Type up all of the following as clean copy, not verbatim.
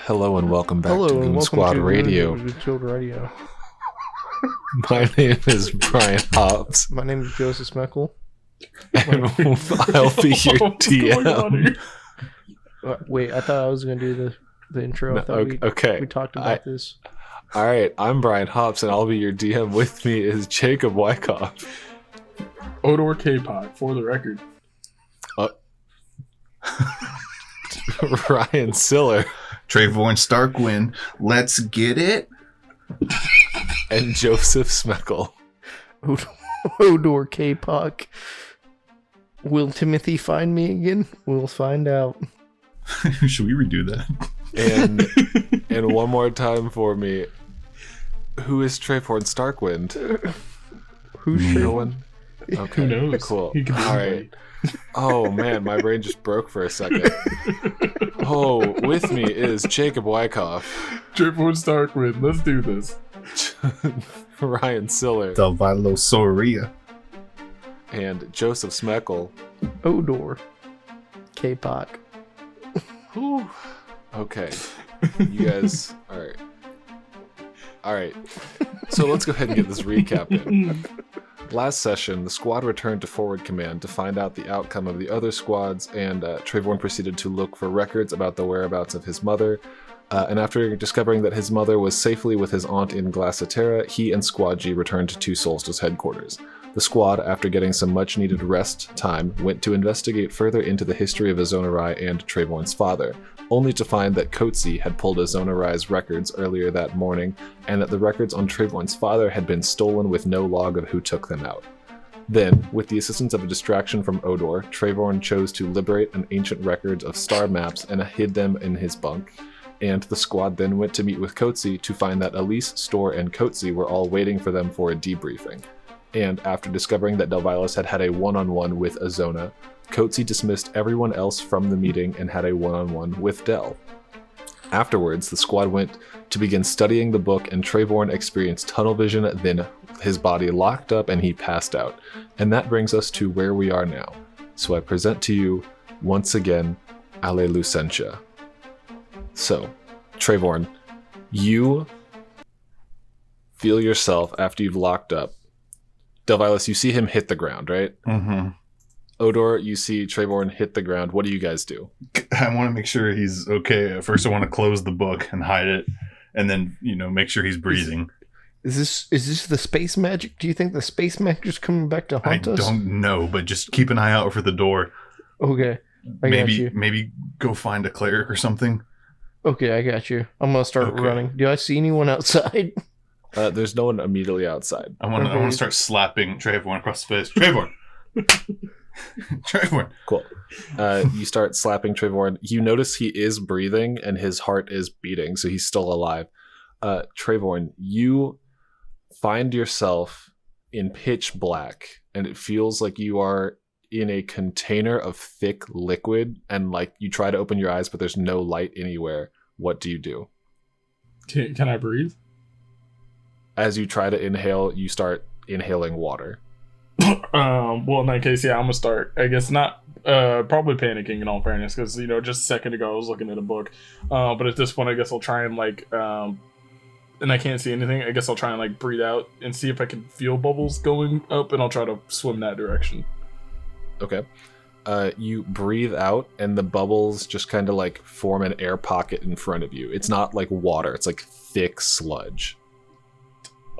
Hello and welcome back Hello to and Goon welcome Squad to Radio. Goon Radio. My name is Bryan Hobbs, My name is Joseph Smeckel. and I'll be your DM. Wait, I thought I was going to do the intro. I thought we talked about this. All right, I'm Bryan Hobbs, and I'll be your DM. With me is Jacob Wyckoff. Odor K-pop, for the record. Ryan Siller. Treyvorn Starkwind, let's get it. And Joseph Smeckel. Odor K-Pock. Will Timothy find me again? We'll find out. Should we redo that? And one more time for me. Who is Treyvorn Starkwind? Who's no one? Okay, who knows? Cool. He could be all right. Oh man, my brain just broke for a second. Oh, with me is Jacob Wyckoff. Treyvorn Starkwind, let's do this. Ryan Siller. Delvilo Soria. And Joseph Smeckel. Odor K-Pock. Okay. You guys, Alright. So let's go ahead and get this recap in. Last session, the squad returned to forward command to find out the outcome of the other squads, and Treyvorn proceeded to look for records about the whereabouts of his mother. And after discovering that his mother was safely with his aunt in Cafeteria, he and Squad G returned to Solstice headquarters. The squad, after getting some much-needed rest time, went to investigate further into the history of Azonarai and Treyvorn's father, only to find that Kotzi had pulled Azonarai's records earlier that morning, and that the records on Treyvorn's father had been stolen with no log of who took them out. Then, with the assistance of a distraction from Odor, Treyvorn chose to liberate an ancient record of star maps and hid them in his bunk, and the squad then went to meet with Kotzi to find that Elise, Store, and Kotzi were all waiting for them for a debriefing. And after discovering that Delvilos had a one-on-one with Azona, Kotzi dismissed everyone else from the meeting and had a one-on-one with Del. Afterwards, the squad went to begin studying the book, and Treyvorn experienced tunnel vision, then his body locked up and he passed out. And that brings us to where we are now. So I present to you, once again, Ale Lucentia. So, Treyvorn, you feel yourself after you've locked up. Delvilos, you see him hit the ground, right? Mm-hmm. Odor, you see Treyvorn hit the ground. What do you guys do? I want to make sure he's okay. At first, I want to close the book and hide it, and then make sure he's breathing. Is this the space magic? Do you think the space magic's coming back to haunt us? I don't know, but just keep an eye out for the door. Okay, I got you. Maybe go find a cleric or something. Okay, I got you. I'm gonna start running. Do I see anyone outside? There's no one immediately outside. I want to start slapping Treyvorn across the face. Treyvorn. Treyvorn. Cool. You start slapping Treyvorn. You notice he is breathing and his heart is beating, so he's still alive. Treyvorn, you find yourself in pitch black, and it feels like you are in a container of thick liquid, and like you try to open your eyes, but there's no light anywhere. What do you do? Can I breathe? As you try to inhale, you start inhaling water. Well, in that case, yeah, I'm gonna start. I guess not. Probably panicking in all fairness, because just a second ago I was looking at a book. But at this point, I guess I'll try and and I can't see anything. I guess I'll try and breathe out and see if I can feel bubbles going up, and I'll try to swim that direction. Okay. You breathe out, and the bubbles just kind of form an air pocket in front of you. It's not like water; it's like thick sludge.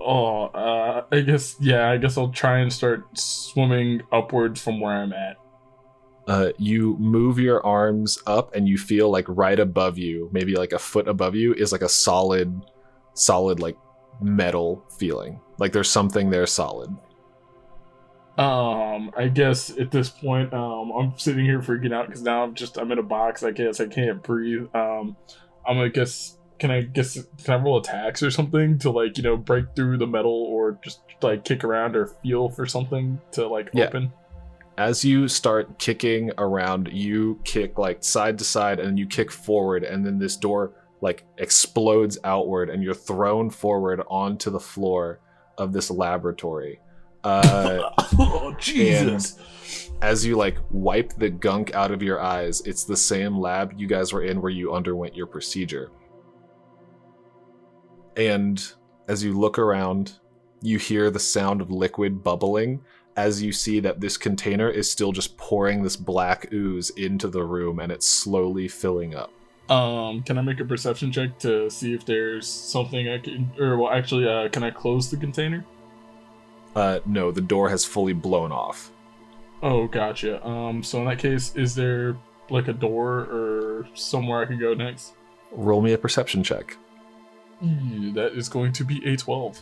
I guess I'll try and start swimming upwards from where I'm at. You move your arms up, and you feel right above you, maybe a foot above you, is a solid metal feeling. There's something there solid. I guess at this point, I'm sitting here freaking out because now I'm in a box. I guess I can't breathe. I'm gonna guess. Can I roll attacks or something to break through the metal, or just kick around or feel for something to open? As you start kicking around, you kick side to side, and you kick forward, and then this door explodes outward, and you're thrown forward onto the floor of this laboratory. Oh Jesus! As you wipe the gunk out of your eyes, it's the same lab you guys were in where you underwent your procedure. And as you look around, you hear the sound of liquid bubbling as you see that this container is still just pouring this black ooze into the room, and it's slowly filling up. Can I make a perception check to see if there's something I can, can I close the container? No, the door has fully blown off. Oh, gotcha. So in that case, is there like a door or somewhere I can go next? Roll me a perception check. That is going to be a 12.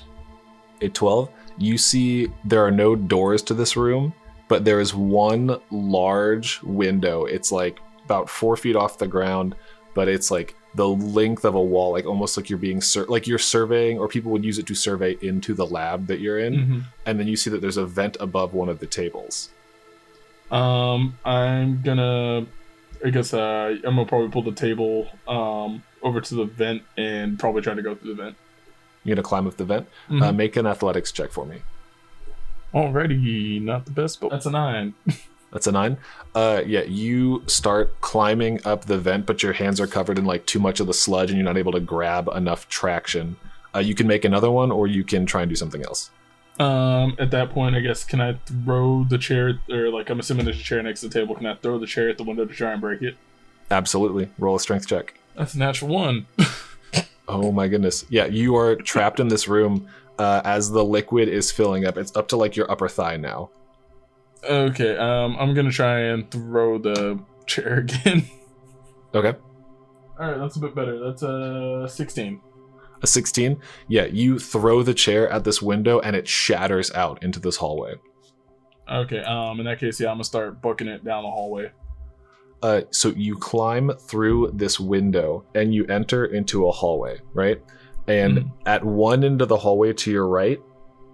A 12? You see there are no doors to this room, but there is one large window. It's like about 4 feet off the ground, but it's like the length of a wall, like almost like you're being like you're surveying, or people would use it to survey into the lab that you're in. Mm-hmm. And then you see that there's a vent above one of the tables. I'm gonna probably pull the table over to the vent and probably try to go through the vent. You're gonna climb up the vent. Mm-hmm. Make an athletics check for me. Alrighty, not the best, but that's a 9. That's a 9? Yeah, you start climbing up the vent, but your hands are covered in like too much of the sludge and you're not able to grab enough traction. You can make another one, or you can try and do something else. At that point, I guess, can I throw the chair, or like I'm assuming there's a chair next to the table, can I throw the chair at the window to try and break it? Absolutely. Roll a strength check. That's a natural 1. Oh my goodness. Yeah, you are trapped in this room as the liquid is filling up. It's up to like your upper thigh now. Okay, I'm gonna try and throw the chair again. Okay. Alright, that's a bit better. That's a 16. A 16? Yeah, you throw the chair at this window and it shatters out into this hallway. Okay, in that case, yeah, I'm gonna start booking it down the hallway. So you climb through this window and you enter into a hallway, right? And at one end of the hallway to your right,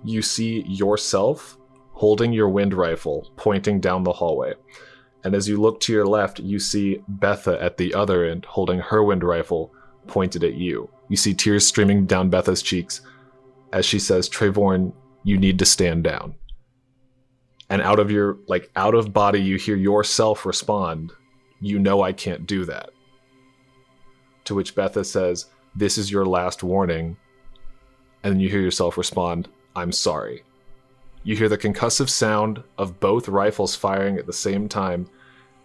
you see yourself holding your wind rifle pointing down the hallway. And as you look to your left, you see Betha at the other end holding her wind rifle pointed at you. You see tears streaming down Betha's cheeks as she says, "Treyvorn, you need to stand down." And out of body, you hear yourself respond, "You know I can't do that." To which Betha says, "This is your last warning." And then you hear yourself respond, "I'm sorry." You hear the concussive sound of both rifles firing at the same time,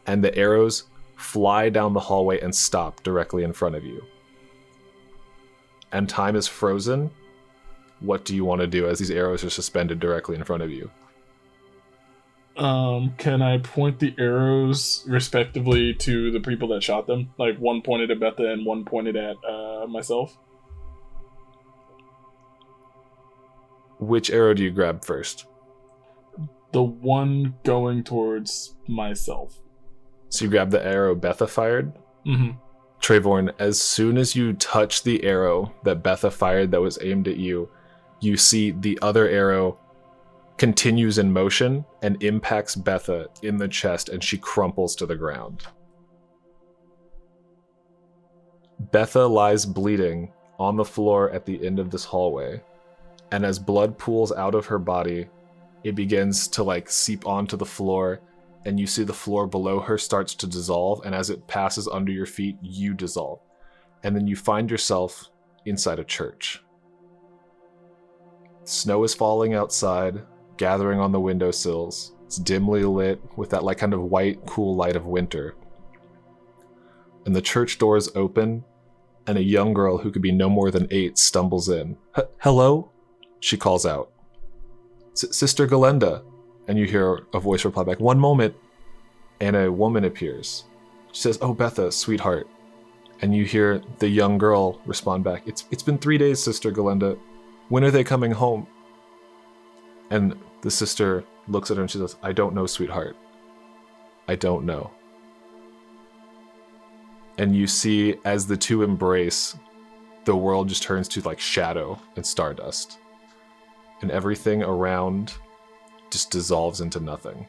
and the arrows fly down the hallway and stop directly in front of you. And time is frozen. What do you want to do as these arrows are suspended directly in front of you? Can I point the arrows respectively to the people that shot them? Like one pointed at Betha and one pointed at myself? Which arrow do you grab first? The one going towards myself. So you grab the arrow Betha fired? Mm-hmm. Treyvorn, as soon as you touch the arrow that Betha fired that was aimed at you, you see the other arrow continues in motion and impacts Betha in the chest, and she crumples to the ground. Betha lies bleeding on the floor at the end of this hallway, and as blood pools out of her body, it begins to seep onto the floor, and you see the floor below her starts to dissolve, and as it passes under your feet, you dissolve. And then you find yourself inside a church. Snow is falling outside, gathering on the windowsills. It's dimly lit with that kind of white, cool light of winter. And the church doors open, and a young girl who could be no more than 8 stumbles in. "Hello?" she calls out. "Sister Galenda." And you hear a voice reply back, "One moment." And a woman appears. She says, "Oh, Betha, sweetheart." And you hear the young girl respond back, It's been 3 days, Sister Galenda. When are they coming home?" And the sister looks at her and she says, "I don't know, sweetheart. I don't know." And you see, as the two embrace, the world just turns to shadow and stardust. And everything around just dissolves into nothing.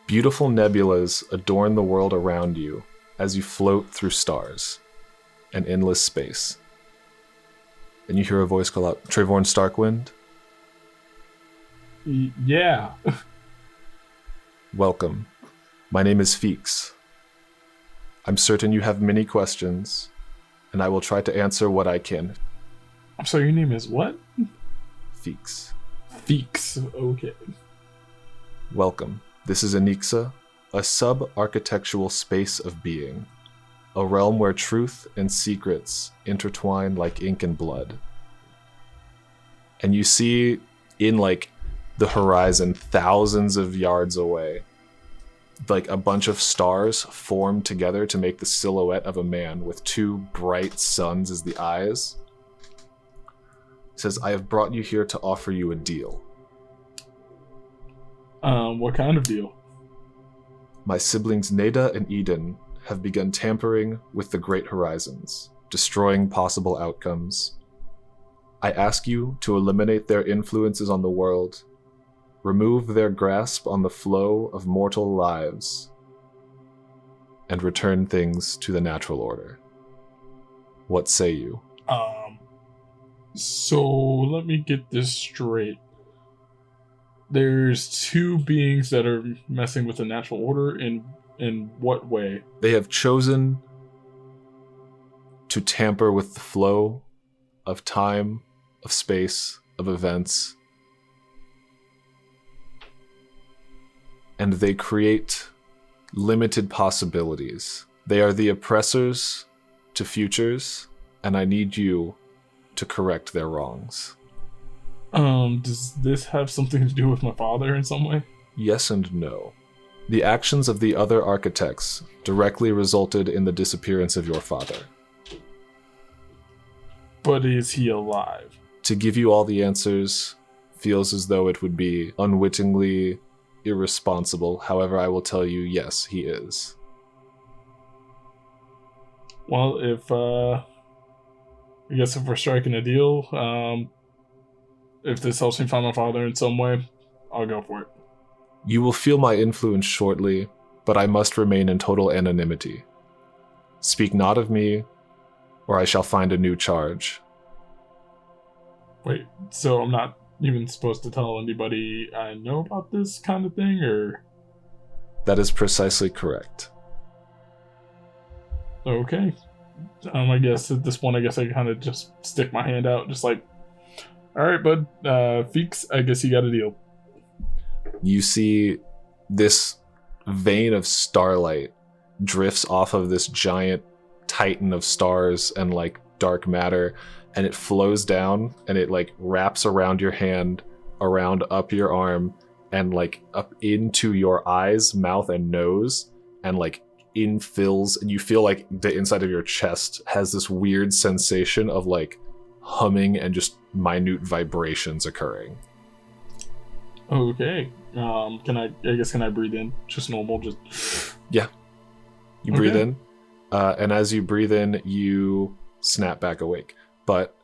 Beautiful nebulas adorn the world around you as you float through stars and endless space. And you hear a voice call out, "Treyvorn Starkwind?" Yeah. "Welcome. My name is Feeks. I'm certain you have many questions, and I will try to answer what I can. I'm sorry, your name is what? Feeks. Feeks, okay. Welcome. This is Anixa, a sub-architectural space of being. A realm where truth and secrets intertwine like ink and blood. And you see in like the horizon, thousands of yards away, like a bunch of stars formed together to make the silhouette of a man with two bright suns as the eyes. It says, I have brought you here to offer you a deal. What kind of deal? My siblings Neda and Eden have begun tampering with the great horizons, destroying possible outcomes. I ask you to eliminate their influences on the world, remove their grasp on the flow of mortal lives, and return things to the natural order. What say you? So let me get this straight. There's two beings that are messing with the natural order in what way? They have chosen to tamper with the flow of time, of space, of events, and they create limited possibilities. They are the oppressors to futures, and I need you to correct their wrongs. Does this have something to do with my father in some way? Yes and no. The actions of the other architects directly resulted in the disappearance of your father. But is he alive? To give you all the answers feels as though it would be unwittingly irresponsible. However, I will tell you, yes, he is. Well, I guess if we're striking a deal, if this helps me find my father in some way, I'll go for it. You will feel my influence shortly, but I must remain in total anonymity. Speak not of me, or I shall find a new charge. Wait, so I'm not even supposed to tell anybody I know about this kind of thing, or? That is precisely correct. Okay. I guess at this point, I kind of just stick my hand out, just like, all right, bud, Feeks, I guess you got a deal. You see this vein of starlight drifts off of this giant titan of stars and like dark matter, and it flows down and it like wraps around your hand, around up your arm, and like up into your eyes, mouth, and nose, and like infills, and you feel like the inside of your chest has this weird sensation of like humming and just minute vibrations occurring. Okay. Can I breathe in just normal? Just yeah. You breathe in, and as you breathe in, you snap back awake. But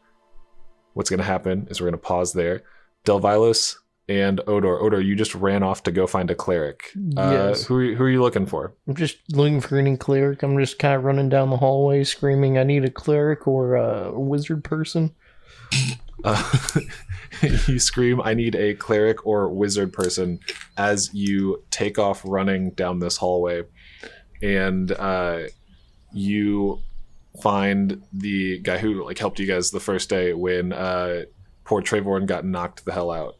what's going to happen is we're going to pause there. Delvilos and Odor, you just ran off to go find a cleric. Yes. Who are you looking for? I'm just looking for any cleric. I'm just kind of running down the hallway screaming, I need a cleric or a wizard person. You scream, I need a cleric or wizard person, as you take off running down this hallway. And you find the guy who like helped you guys the first day when poor Treyvorn got knocked the hell out.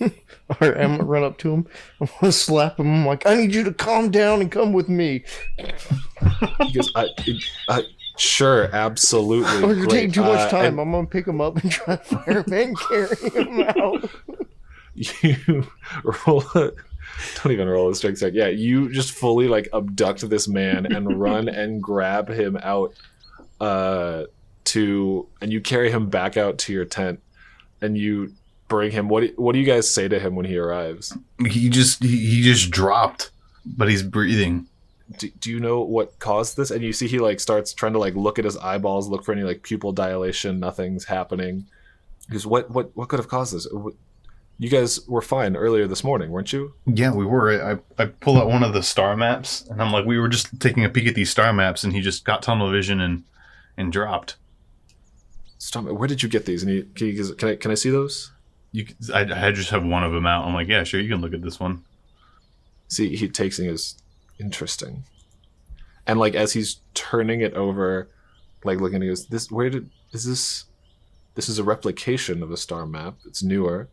Alright, I'm gonna run up to him. I'm gonna slap him. I'm like, I need you to calm down and come with me. He goes, sure, absolutely. Oh, you're taking too much time. I'm gonna pick him up and try to fireman carry him out. You roll don't even roll a strength check. Yeah, you just fully like abduct this man and run and grab him out and you carry him back out to your tent, and you bring him. What do you guys say to him when he arrives? He just dropped, but he's breathing. Do you know what caused this? And you see he like starts trying to like look at his eyeballs, look for any like pupil dilation. Nothing's happening. Because what could have caused this? You guys were fine earlier this morning, weren't you? Yeah, we were. I pulled out one of the star maps, and I'm like, we were just taking a peek at these star maps, and he just got tunnel vision and dropped. Where did you get these? And can I see those? I just have one of them out. I'm like, yeah, sure, you can look at this one. See, he takes it as interesting, and like as he's turning it over, like looking. He goes, "This is this? This is a replication of a star map. It's newer.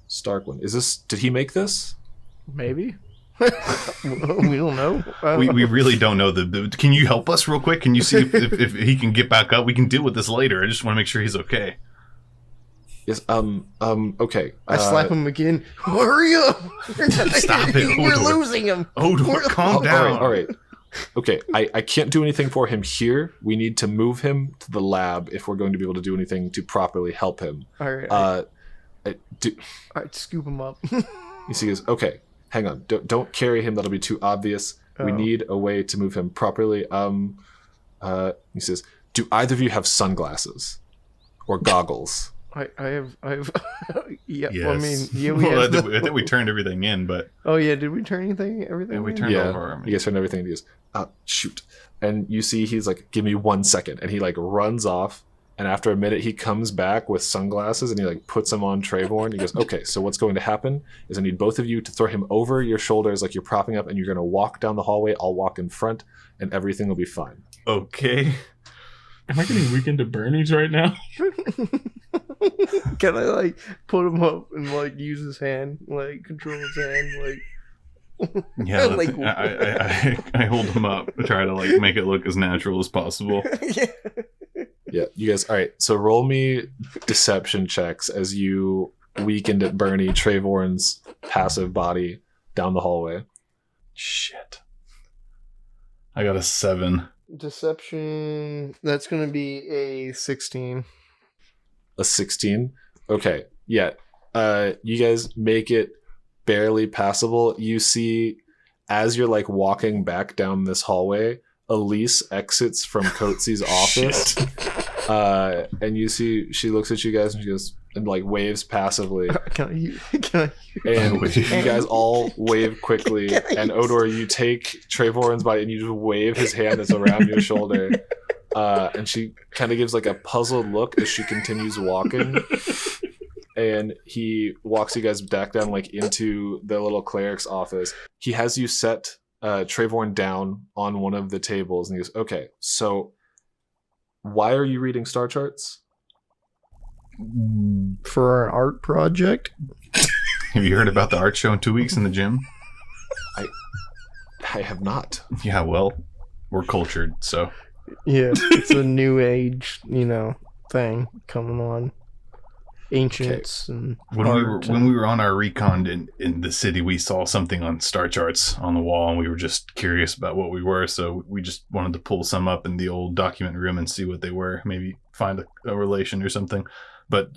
Starkwind. Is this? Did he make this? Maybe. We don't know. We really don't know. Can you help us real quick? Can you see if he can get back up? We can deal with this later. I just want to make sure he's okay. Yes. Okay. I slap him again. Hurry up! Stop it, We're Odor. losing him. Odor, calm down. All right. Okay. I can't do anything for him here. We need to move him to the lab if we're going to be able to do anything to properly help him. All right. All right, scoop him up. You see, he goes, okay. Hang on. Don't carry him. That'll be too obvious. We need a way to move him properly. He says, do either of you have sunglasses or goggles? I have. Yeah. Yes. Well, I mean, yeah. We Well, have I think we turned everything in, but Oh yeah. Did we turn anything? Everything. Yeah, we in? turned over. You guys turned everything. He goes, shoot. And you see he's like, give me 1 second. And he like runs off. And after a minute, he comes back with sunglasses and he like puts them on Treyvorn. He goes, okay, so what's going to happen is I need both of you to throw him over your shoulders like you're propping up, and you're going to walk down the hallway. I'll walk in front, and everything will be fine. Okay. Am I getting weakened to Bernie's right now? Can I like put him up and like use his hand, like control his hand, like Yeah, Like- I hold him up, try to like make it look as natural as possible. yeah. Yeah, you guys. All right, so roll me deception checks as you weakened at Bernie Treyvorn's passive body down the hallway. Shit. I got a 7. Deception. That's gonna be a 16. A 16. Okay, yeah. You guys make it barely passable. You see, as you're like walking back down this hallway, Elise exits from Coates's office. And you see she looks at you guys and she goes and like waves passively. Can I And you guys all wave quickly. Can I And use- Odor, you take Treyvorn's body and you just wave his hand that's around your shoulder. And she kind of gives like a puzzled look as she continues walking. And he walks you guys back down like into the little cleric's office. He has you set Treyvorn down on one of the tables and he goes, okay, so why are you reading star charts? for an art project? Have you heard about the art show in 2 weeks in the gym? I have not. Yeah, well, we're cultured, so. Yeah, it's a new age, thing coming on. Ancients and When art we were on our recon in the city, we saw something on star charts on the wall, and we were just curious about what we were. So we just wanted to pull some up in the old document room and see what they were. Maybe find a relation or something. But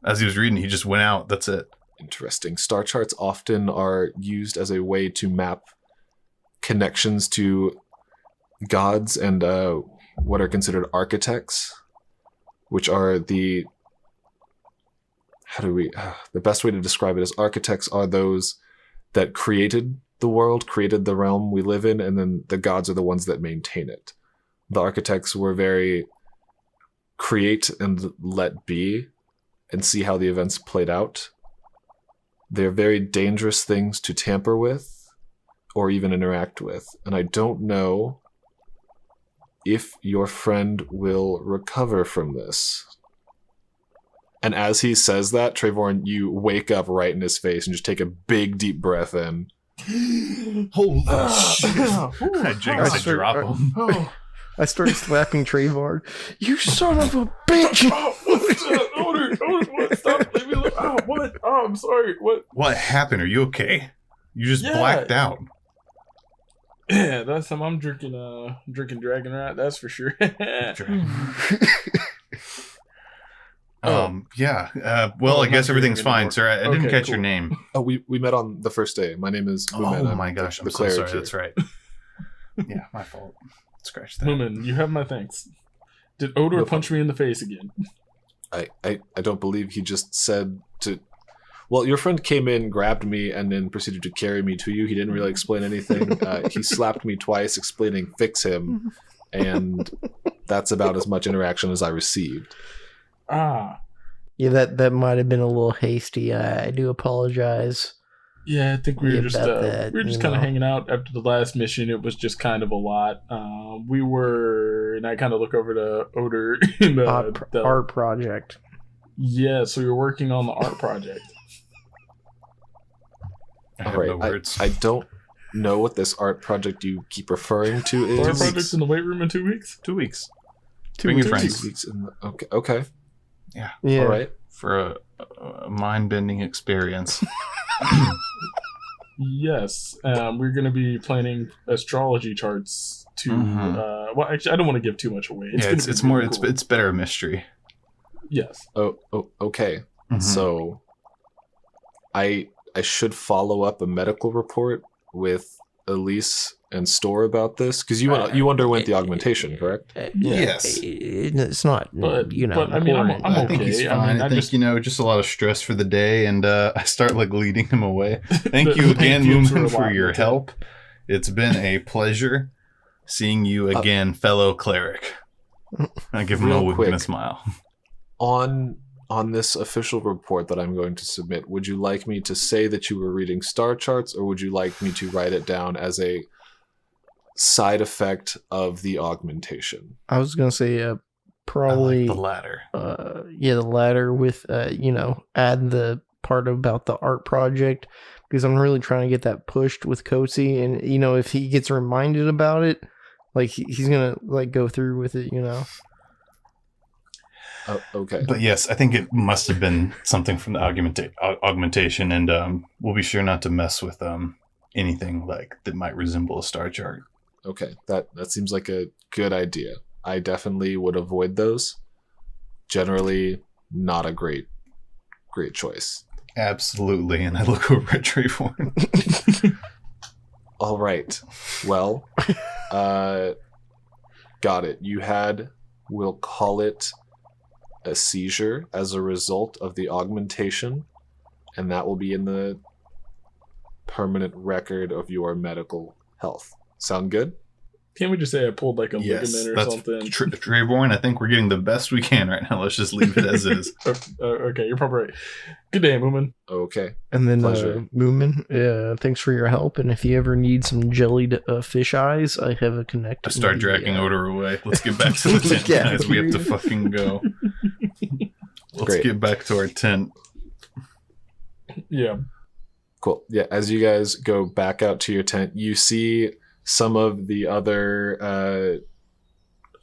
as he was reading, he just went out. That's it. Interesting. Star charts often are used as a way to map connections to gods and what are considered architects, which are the best way to describe it is architects are those that created the world, created the realm we live in, and then the gods are the ones that maintain it. The architects were very create and let be and see how the events played out. They're very dangerous things to tamper with or even interact with. And I don't know if your friend will recover from this. And as he says that, Treyvorn, you wake up right in his face and just take a big, deep breath in. Holy I jinx to drop him. I started slapping Treyvorn. You son of a bitch! What's that? Odor, what? Stop, leave me alone. Oh, what? Oh, I'm sorry. What? What happened? Are you okay? You just Yeah. blacked out. Yeah, that's time I'm drinking Dragon Rat, that's for sure. Yeah. Well, I I'm guess not everything's drinking fine, anymore. sir. I didn't Okay, catch cool. your name. Oh, we met on the first day. My name is Moomin. Oh I'm my gosh, I'm the so cleric sorry. here. That's right. Yeah, my fault. Scratch that. Moomin, you have my thanks. Did Odor No punch me in the face again? I don't believe he just said to... Well, your friend came in, grabbed me, and then proceeded to carry me to you. He didn't really explain anything. He slapped me twice, explaining fix him, and that's about as much interaction as I received. Ah, Yeah, that might have been a little hasty. I do apologize. Yeah, I think we were just that, we were just you kind of know. hanging out after the last mission. It was just kind of a lot. We were, and I kind of look over to Odor in the Art project. Yeah, so you're working on the art project. I All have no right. words. I don't know what this art project you keep referring to is. Art project's in the weight room in 2 weeks. 2 weeks. 2 Bring your weeks. friends. 2 weeks okay. Yeah. All right. For a mind-bending experience. Yes, we're going to be planning astrology charts to. Mhm. Well, actually, I don't want to give too much away. Yeah, gonna it's be more really cool. it's better a mystery. Yes. Okay. Mhm. So I should follow up a medical report with Elise and Store about this because you underwent the augmentation, correct? Yes. It's not, But- you know, but, I mean, important. I'm I think he's okay. I fine. mean, I, I think just- just a lot of stress for the day, and I start like leading him away. Thank The you paint again, fumes were Moomin, a for lot your in the tent. help. It's been a pleasure seeing you again, fellow cleric. I give him a Real wink and a quick. smile. On this official report that I'm going to submit, would you like me to say that you were reading star charts, or would you like me to write it down as a side effect of the augmentation? I was gonna say I probably like the latter. the latter with add the part about the art project because I'm really trying to get that pushed with Coatsy, and if he gets reminded about it, like he's gonna like go through with it. Oh, okay. But yes, I think it must have been something from the augmentation, and we'll be sure not to mess with anything like that might resemble a star chart. Okay, that seems like a good idea. I definitely would avoid those. Generally, not a great choice. Absolutely, and I look over at Treyvorn. All right. Well, got it. You had, we'll call it a seizure as a result of the augmentation, and that will be in the permanent record of your medical health. Sound good? Can't we just say I pulled like a Yes, ligament or that's something? Treyvorn. I think we're getting the best we can right now. Let's just leave it as is. Okay, you're probably right. Good day, Moomin. Okay. And then Pleasure. Moomin, thanks for your help. And if you ever need some jellied fish eyes, I have a connect. I start dragging Odor away. Let's get back to the tent, Yeah. guys. We have to fucking go. Let's Great. get back to our tent. Yeah. Cool. Yeah, as you guys go back out to your tent, you see some of the other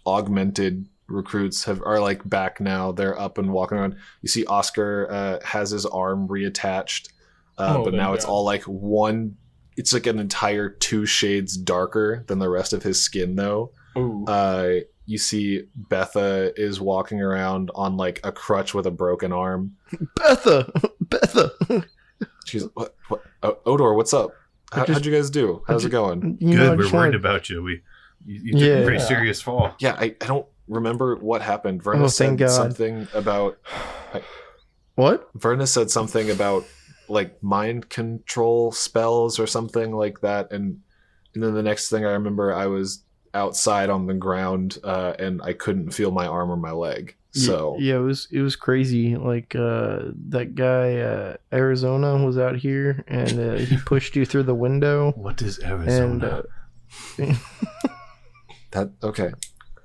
augmented recruits are like back now. They're up and walking around. You see Oscar has his arm reattached, but thank now it's God. all like one. It's like an entire 2 shades darker than the rest of his skin, though. Ooh. You see Betha is walking around on like a crutch with a broken arm. Betha. She's what? Odor, what's up? I How'd you guys do? How's it going? You know, I Good. We're just worried wanted- about you. You took a Yeah. pretty serious fall. Yeah, I don't remember what happened. Verna Oh, said thank God. something about What? Verna said something about like mind control spells or something like that, and then the next thing I remember, I was outside on the ground and I couldn't feel my arm or my leg. So yeah, it was crazy. Like that guy Arizona was out here and he pushed you through the window. What is And Arizona? that okay,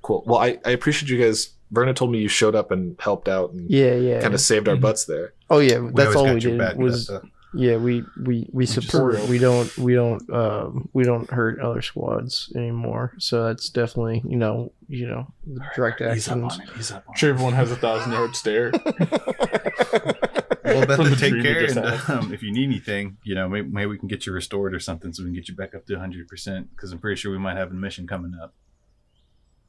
cool. Well, I appreciate you guys. Verna told me you showed up and helped out and yeah. kind of saved our butts there. Oh yeah, We that's always all got we your did back, was Betha. yeah we support. real. We don't hurt other squads anymore. So that's definitely the direct He's up actions. on it. He's up on it. Sure, everyone has a 1,000-yard stare. Well, From Betha, the take dream you care. just And had. if you need anything, maybe we can get you restored or something so we can get you back up to 100%. Because I'm pretty sure we might have a mission coming up.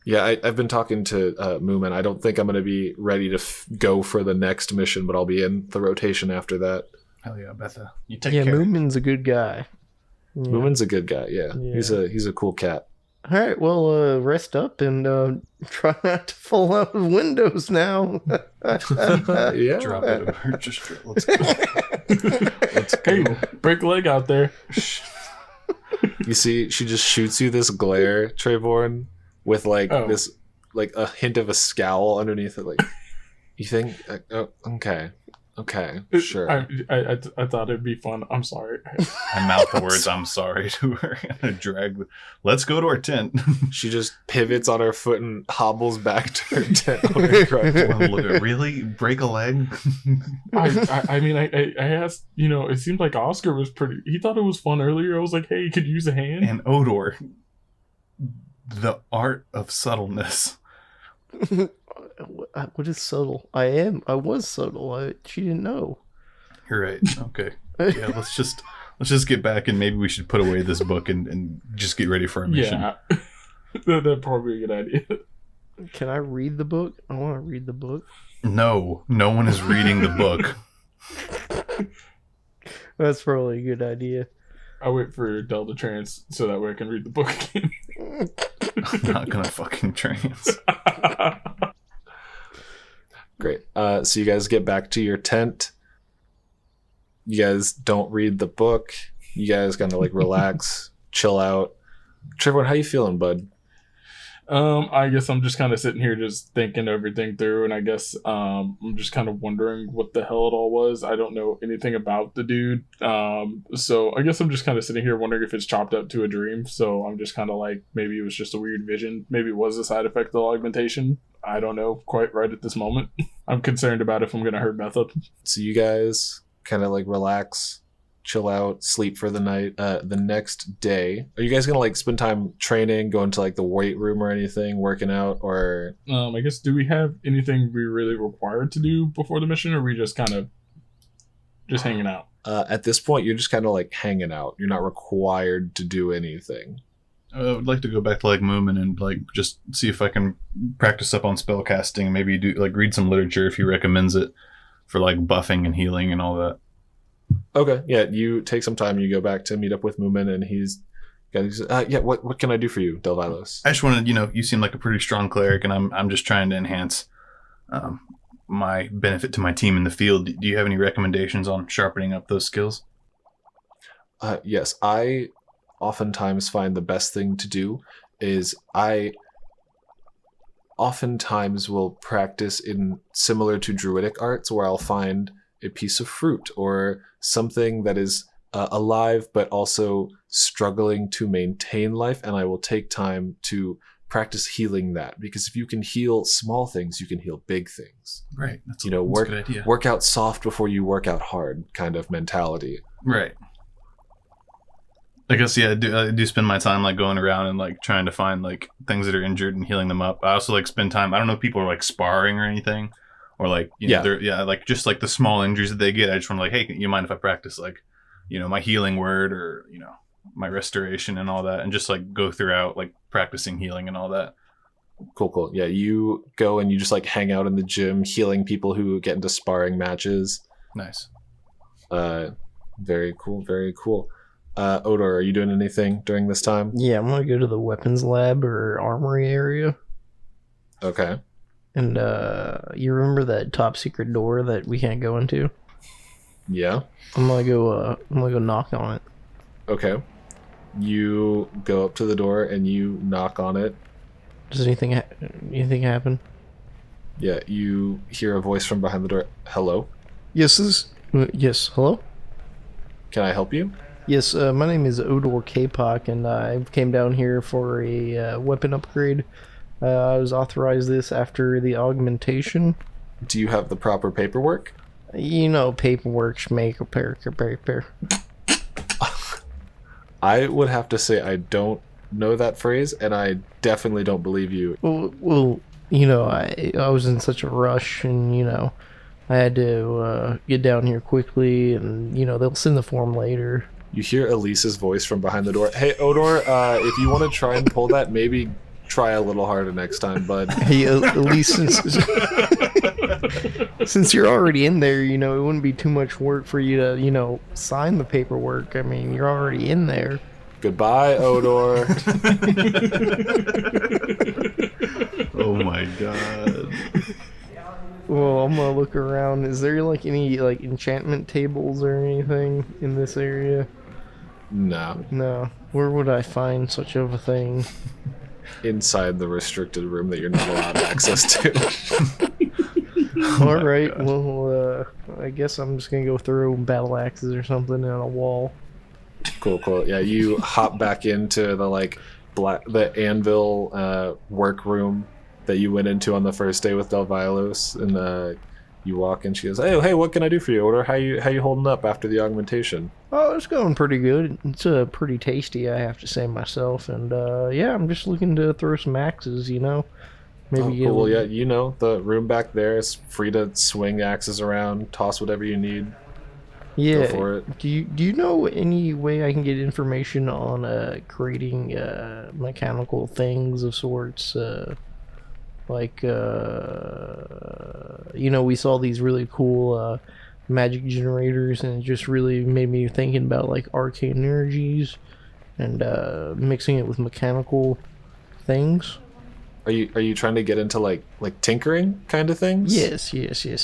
Yeah, I've been talking to Moomin. I don't think I'm going to be ready to go for the next mission, but I'll be in the rotation after that. Hell yeah, Betha. You take Yeah, care. Moomin's a good guy. Yeah. Moomin's a good guy. Yeah, Yeah. he's a cool cat. All right, well, rest up and try not to fall out of windows now. Yeah. Drop it. Let's go. Hey, break a leg out there. You see, she just shoots you this glare, Treyvorn, with like Oh. this, like a hint of a scowl underneath it. Like, you think? Oh, okay. Okay, sure. I thought it'd be fun. I'm sorry. I mouth the words "I'm sorry" to her and drag. Let's go to our tent. She just pivots on her foot and hobbles back to her tent on her crutch. Really? Break a leg? I mean, I asked, it seemed like Oscar was he thought it was fun earlier. I was like, hey, you could use a hand. And Odor, the art of subtleness. What is subtle? I was subtle. She didn't know. You're right. Okay. Yeah, let's just get back, and maybe we should put away this book and just get ready for our mission. Yeah. That'd probably be a good idea. Can I read the book? I want to read the book. No one is reading the book. That's probably a good idea. I wait for Delta Trans so that way I can read the book again. I'm not gonna fucking trans. Great. So you guys get back to your tent. You guys don't read the book. You guys kind of like relax, chill out. Treyvorn, how you feeling, bud? I guess I'm just kind of sitting here just thinking everything through, and I guess I'm just kind of wondering what the hell it all was. I don't know anything about the dude. So I guess I'm just kind of sitting here wondering if it's chopped up to a dream. So I'm just kind of like, maybe it was just a weird vision. Maybe it was a side effect of the augmentation. I don't know quite right at this moment. I'm concerned about if I'm going to hurt Method. So you guys kind of like relax, chill out, sleep for the night. The next day, are you guys gonna like spend time training, going to like the weight room or anything, working out, or I guess, do we have anything we really required to do before the mission, or are we just kind of just hanging out? At this point you're just kind of like hanging out. You're not required to do anything. I would like to go back to like Moomin and like just see if I can practice up on spell casting, maybe do like read some literature if he recommends it for like buffing and healing and all that. Okay, yeah, you take some time. You go back to meet up with Moomin, and he's what can I do for you, Delvilos? I just wanted, you seem like a pretty strong cleric, and I'm just trying to enhance my benefit to my team in the field. Do you have any recommendations on sharpening up those skills? Yes, I oftentimes find the best thing to do is I oftentimes will practice in similar to druidic arts, where I'll find a piece of fruit or something that is alive but also struggling to maintain life, and I will take time to practice healing that, because if you can heal small things, you can heal big things. Right. That's a good idea. Work out soft before you work out hard kind of mentality. Right. I guess, yeah, I do spend my time like going around and like trying to find like things that are injured and healing them up. I also like spend time, I don't know if people are like sparring or anything, or like, they're like just like the small injuries that they get. I just want to like, hey, you mind if I practice like, my healing word or, my restoration and all that, and just like go throughout like practicing healing and all that. Cool. Yeah, you go and you just like hang out in the gym healing people who get into sparring matches. Nice. Very cool. Odor, are you doing anything during this time? Yeah, I'm gonna go to the weapons lab or armory area. Okay. And you remember that top secret door that we can't go into? Yeah. I'm gonna go knock on it. Okay. You go up to the door and you knock on it. Does anything happen? Yeah, you hear a voice from behind the door. Hello? Yes, yes, hello? Can I help you? Yes, my name is Odor K-Pock, and I came down here for a weapon upgrade. I was authorized this after the augmentation. Do you have the proper paperwork? Paperwork, schmake, paper. I would have to say I don't know that phrase, and I definitely don't believe you. Well, I was in such a rush, and, I had to get down here quickly, and, they'll send the form later. You hear Elise's voice from behind the door. Hey, Odor, if you want to try and pull that, maybe try a little harder next time, bud. Hey, Elise, since you're already in there, it wouldn't be too much work for you to, sign the paperwork. I mean, you're already in there. Goodbye, Odor. Oh my god. Well, I'm gonna look around. Is there any enchantment tables or anything in this area? No. Where would I find such of a thing? Inside the restricted room that you're not allowed access to. All right. Well, I guess I'm just gonna go throw battle axes or something on a wall. Cool. Yeah, you hop back into the the anvil workroom that you went into on the first day with Delvilos, and you walk in. She goes, "Hey, what can I do for you, Order? How you holding up after the augmentation?" Oh, it's going pretty good. It's pretty tasty, I have to say myself. And yeah, I'm just looking to throw some axes. Maybe Cool. Well, yeah, the room back there is free to swing axes around, toss whatever you need. Yeah. Go for it. Do you know any way I can get information on creating mechanical things of sorts? We saw these really cool magic generators, and it just really made me thinking about like arcane energies and mixing it with mechanical things. Are you trying to get into like tinkering kind of things? Yes,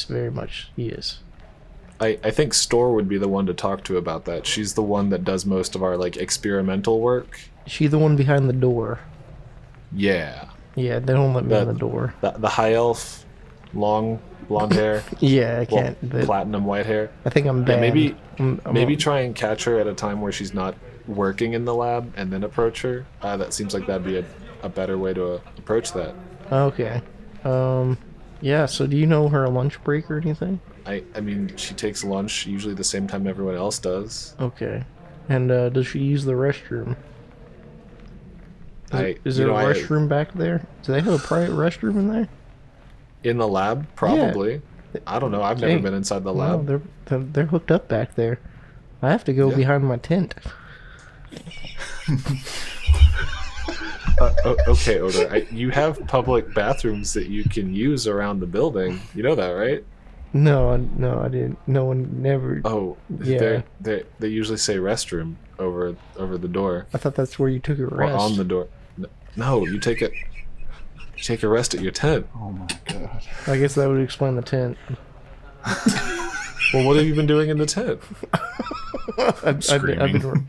very much. Yes. I think Store would be the one to talk to about that. She's the one that does most of our like experimental work. Is she the one behind the door? Yeah. Yeah, they don't let me in the door. The high elf, long blonde hair. Yeah, I can't. Platinum white hair. I think I'm bad. Yeah, maybe try and catch her at a time where she's not working in the lab, and then approach her. That seems like that'd be a better way to approach that. Okay. Yeah. So, do you know her lunch break or anything? I mean, she takes lunch usually the same time everyone else does. Okay. And does she use the restroom? Is there a restroom back there? Do they have a private restroom in there? In the lab, probably. Yeah. I don't know. I've never been inside the lab. No, they're hooked up back there. I have to go behind my tent. Okay, Oda. You have public bathrooms that you can use around the building. You know that, right? No, I didn't. No one never. Oh, yeah. They usually say restroom over the door. I thought that's where you took a rest. Or on the door. No, you take a rest at your tent. Oh my god. I guess that would explain the tent. Well, what have you been doing in the tent? I've been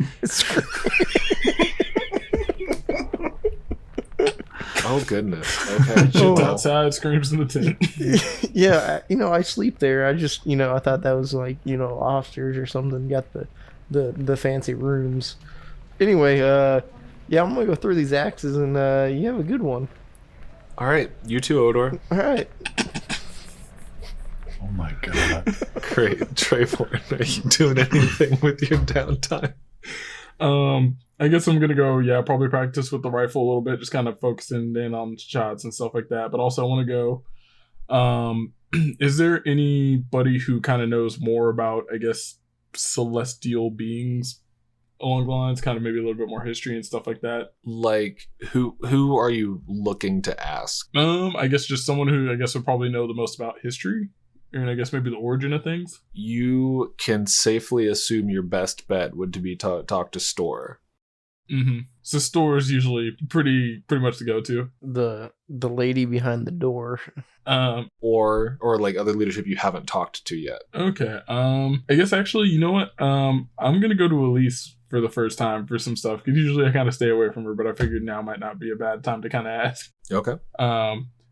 Oh goodness. Okay. Shit's outside, screams in the tent. Yeah, I sleep there. I just, I thought that was like, officers or something got the fancy rooms. Anyway, yeah, I'm gonna go through these axes, and you have a good one. All right, you too, Odor. All right. Oh my god. Great. Treyvorn, are you doing anything with your downtime? I guess I'm gonna go, probably practice with the rifle a little bit, just kind of focusing in on shots and stuff like that. But also I want to go, is there anybody who kind of knows more about, I guess, celestial beings along the lines, kind of maybe a little bit more history and stuff like that? Like, who are you looking to ask? I guess just someone who I guess would probably know the most about history, and I guess maybe the origin of things. You can safely assume your best bet would to be talk to Store. Mm-hmm. So Store is usually pretty much the go-to. The lady behind the door. Or like other leadership you haven't talked to yet. Okay. I guess actually, you know what? I'm gonna go to Elise for the first time for some stuff, because usually I kind of stay away from her, but I figured now might not be a bad time to kind of ask. Okay.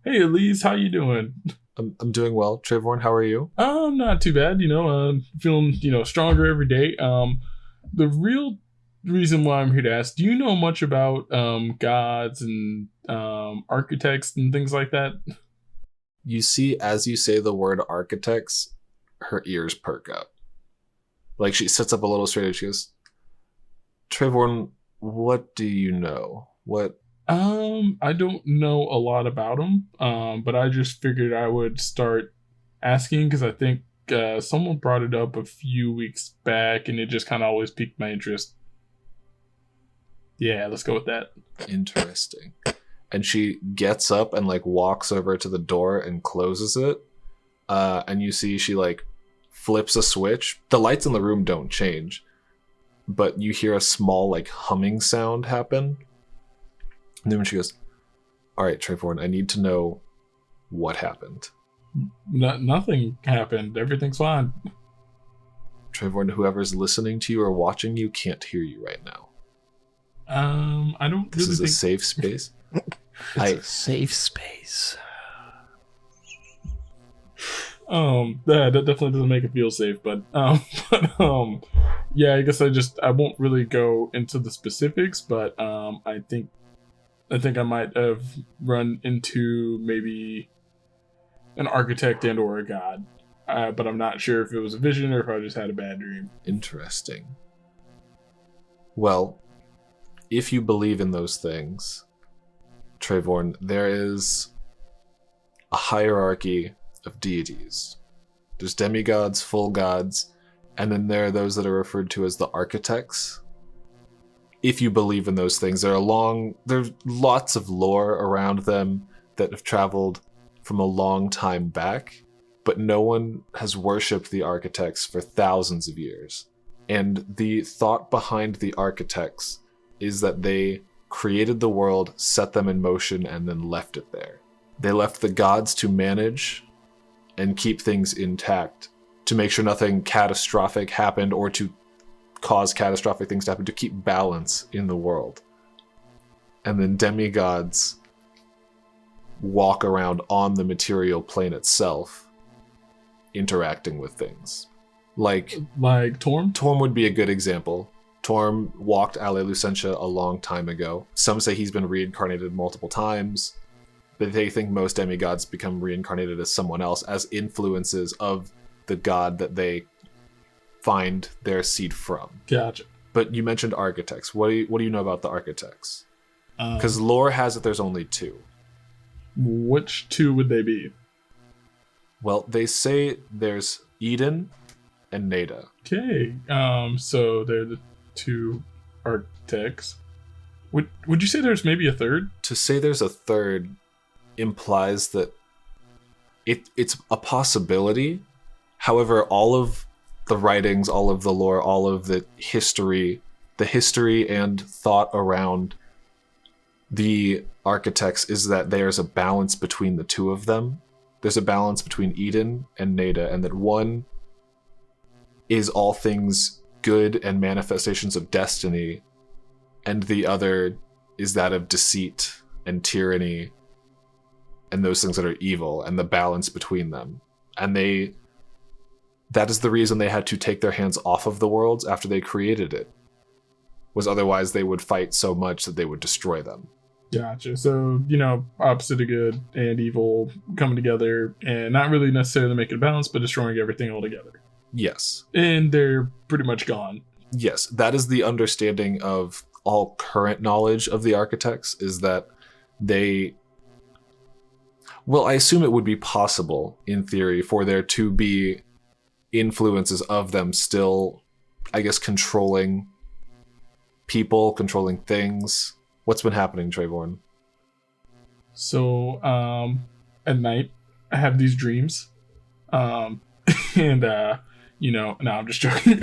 Hey Elise, how you doing? I'm doing well. Treyvorn, how are you? Not too bad. Feeling stronger every day. The real reason why I'm here to ask, do you know much about gods and architects and things like that? You see, as you say the word architects, her ears perk up. Like, she sits up a little straighter. She goes, Treyvorn, what do you know? What? I don't know a lot about them, but I just figured I would start asking, because I think someone brought it up a few weeks back, and it just kind of always piqued my interest. Yeah, let's go with that. Interesting. And she gets up and like walks over to the door and closes it. And you see she like flips a switch. The lights in the room don't change, but you hear a small like humming sound happen. And then when she goes, all right, Treyvorn, I need to know what happened. Nothing happened. Everything's fine. Treyvorn, whoever's listening to you or watching you can't hear you right now. I don't. This is a safe space. It's a safe space. that definitely doesn't make it feel safe, but yeah, I guess I won't really go into the specifics, but I think I might have run into maybe an architect and or a god, but I'm not sure if it was a vision or if I just had a bad dream. Interesting. Well, if you believe in those things, Treyvorn, there is a hierarchy of deities. There's demigods, full gods, and then there are those that are referred to as the architects. If you believe in those things, there's lots of lore around them that have traveled from a long time back, but no one has worshipped the architects for thousands of years. And the thought behind the architects is that they created the world, set them in motion, and then left it there. They left the gods to manage and keep things intact, to make sure nothing catastrophic happened or to cause catastrophic things to happen, to keep balance in the world. And then demigods walk around on the material plane itself, interacting with things. Like Torm? Torm would be a good example. Torm walked Ale Lucentia a long time ago. Some say he's been reincarnated multiple times, but they think most demigods become reincarnated as someone else, as influences of the god that they find their seed from. Gotcha. But you mentioned architects. What do you know about the architects? Because lore has it there's only two. Which two would they be? Well, they say there's Eden and Neda. Okay. So they're the two architects. Would you say there's maybe a third? To say there's a third implies that it's a possibility. However, all of the writings, all of the lore, all of the history and thought around the architects is that there's a balance between the two of them. There's a balance between Eden and Neda, and that one is all things good and manifestations of destiny, and the other is that of deceit and tyranny and those things that are evil, and the balance between them. And that is the reason they had to take their hands off of the worlds after they created it, was otherwise they would fight so much that they would destroy them. Gotcha. So, opposite of good and evil coming together and not really necessarily making a balance, but destroying everything altogether. Yes. And they're pretty much gone. Yes, that is the understanding of all current knowledge of the architects, is that I assume it would be possible, in theory, for there to be influences of them still, I guess, controlling people, controlling things. What's been happening, Treyvorn? So, at night, I have these dreams. And, no, I'm just joking.